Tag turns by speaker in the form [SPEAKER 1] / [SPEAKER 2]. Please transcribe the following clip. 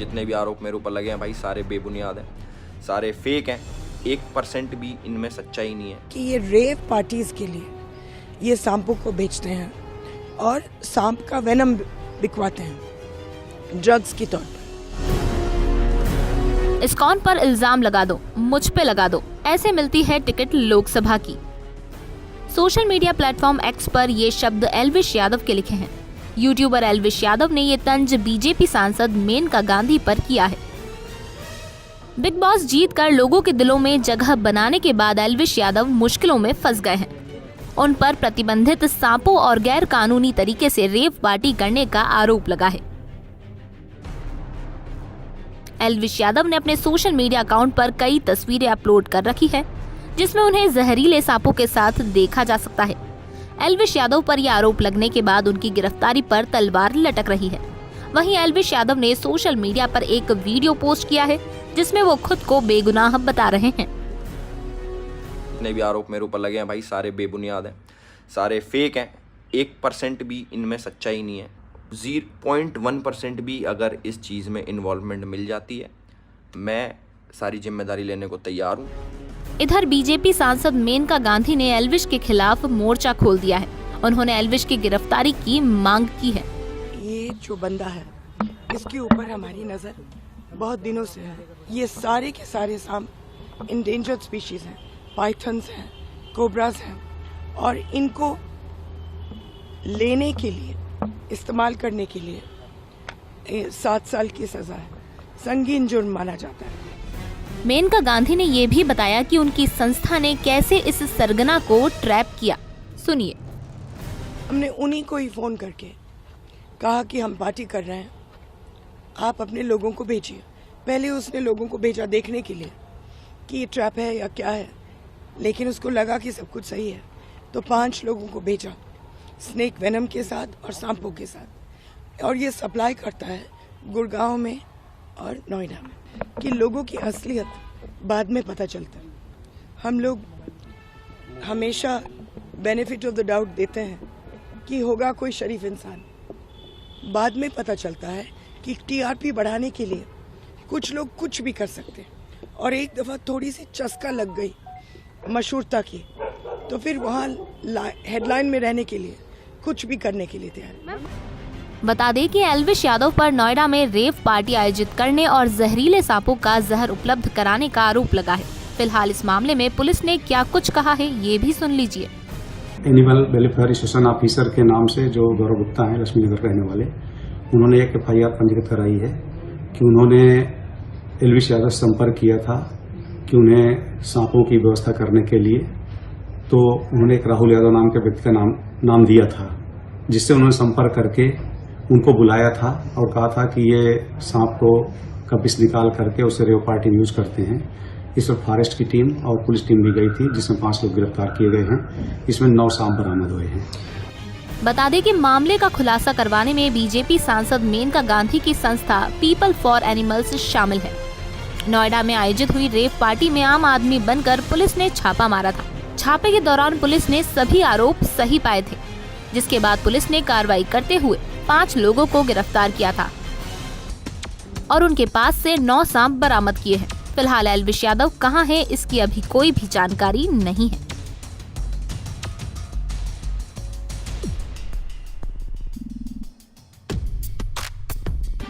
[SPEAKER 1] जितने भी आरोप मेरे ऊपर लगे हैं भाई सारे बेबुनियाद हैं, सारे फेक हैं, 1% भी इनमें सच्चाई नहीं है।
[SPEAKER 2] कि ये रेव पार्टीज के लिए ये सांपों को बेचते हैं और सांप का वेनम बिकवाते हैं ड्रग्स के तौर पर।
[SPEAKER 3] इस्कॉन पर इल्जाम लगा दो, मुझ पे लगा दो, ऐसे मिलती है टिकट लोकसभा की। सोशल मीडिया प्लेटफॉर्म एक्स पर ये शब्द एल्विश यादव के लिखे हैं। यूट्यूबर एल्विश यादव ने ये तंज बीजेपी सांसद मेनका गांधी पर किया है। बिग बॉस जीत कर लोगों के दिलों में जगह बनाने के बाद एल्विश यादव मुश्किलों में फंस गए हैं। उन पर प्रतिबंधित सांपों और गैर कानूनी तरीके से रेव पार्टी करने का आरोप लगा है। एल्विश यादव ने अपने सोशल मीडिया अकाउंट पर कई तस्वीरें अपलोड कर रखी है, जिसमें उन्हें जहरीले सांपों के साथ देखा जा सकता है। एल्विश यादव पर यह आरोप लगने के बाद उनकी गिरफ्तारी पर तलवार लटक रही है। वहीं एल्विश यादव ने सोशल मीडिया पर एक वीडियो पोस्ट किया है, जिसमें वो खुद को बेगुनाह बता रहे हैं।
[SPEAKER 1] जितने भी आरोप मेरे ऊपर लगे हैं भाई सारे बेबुनियाद हैं, सारे फेक हैं, 1% भी इनमें सच्चाई नहीं है। 0.1% भी अगर इस चीज़ में इन्वॉल्वमेंट मिल जाती है, मैं सारी जिम्मेदारी लेने को तैयार हूँ।
[SPEAKER 3] इधर बीजेपी सांसद मेनका गांधी ने एल्विश के खिलाफ मोर्चा खोल दिया है। उन्होंने एल्विश की गिरफ्तारी की मांग की है।
[SPEAKER 2] ये जो बंदा है इसके ऊपर हमारी नजर बहुत दिनों से है। ये सारे के सारे सांप इंडेंजर्ड स्पीशीज हैं, पाइथन्स हैं, कोबरास हैं, और इनको लेने के लिए, इस्तेमाल करने के लिए 7 साल की सजा है, संगीन जुर्म माना जाता है।
[SPEAKER 3] मेनका गांधी ने ये भी बताया कि उनकी संस्था ने कैसे इस सरगना को ट्रैप किया। सुनिए।
[SPEAKER 2] हमने उन्हीं को ही फोन करके कहा कि हम पार्टी कर रहे हैं, आप अपने लोगों को भेजिए। पहले उसने लोगों को भेजा देखने के लिए कि ये ट्रैप है या क्या है, लेकिन उसको लगा कि सब कुछ सही है, तो 5 लोगों को भेजा स्नेक वेनम के साथ और सांपों के साथ, और ये सप्लाई करता है गुड़गांव में और नोएडा में। कि लोगों की असलियत बाद में पता चलता है। हम लोग हमेशा बेनिफिट ऑफ द डाउट देते हैं कि होगा कोई शरीफ इंसान, बाद में पता चलता है कि टीआरपी बढ़ाने के लिए कुछ लोग कुछ भी कर सकते हैं, और एक दफा थोड़ी सी चस्का लग गई मशहूरता की, तो फिर वहाँ हेडलाइन में रहने के लिए कुछ भी करने के लिए तैयार है।
[SPEAKER 3] बता दें कि एल्विश यादव पर नोएडा में रेव पार्टी आयोजित करने और जहरीले सांपों का जहर उपलब्ध कराने का आरोप लगा है। फिलहाल इस मामले में पुलिस ने क्या कुछ कहा है, ये भी सुन लीजिए।
[SPEAKER 4] एनिमल वेलफेयर एसोसिएशन ऑफिसर के नाम से जो गौरव गुप्ता हैं, लक्ष्मी नगर रहने वाले, उन्होंने एक FIR पंजीकृत कराई है कि उन्होंने एल्विश यादव से संपर्क किया था कि उन्हें सांपों की व्यवस्था करने के लिए, तो उन्होंने एक राहुल यादव नाम के व्यक्ति का नाम दिया था, जिससे उन्होंने संपर्क करके उनको बुलाया था और कहा था कि ये सांप को कपिस निकाल करके उसे रेव पार्टी में यूज करते हैं। इस वक्त फॉरेस्ट की टीम और पुलिस टीम भी गई थी, जिसमें 5 लोग गिरफ्तार किए गए हैं। इसमें 9 सांप बरामद हुए हैं।
[SPEAKER 3] बता दें कि मामले का खुलासा करवाने में बीजेपी सांसद मेनका गांधी की संस्था पीपल फॉर एनिमल्स शामिल है। नोएडा में आयोजित हुई रेव पार्टी में आम आदमी बनकर पुलिस ने छापा मारा था। छापे के दौरान पुलिस ने सभी आरोप सही पाए थे, जिसके बाद पुलिस ने कार्रवाई करते हुए 5 लोगों को गिरफ्तार किया था और उनके पास से 9 सांप बरामद किए हैं। फिलहाल एल्विश यादव कहां है, इसकी अभी कोई भी जानकारी नहीं है।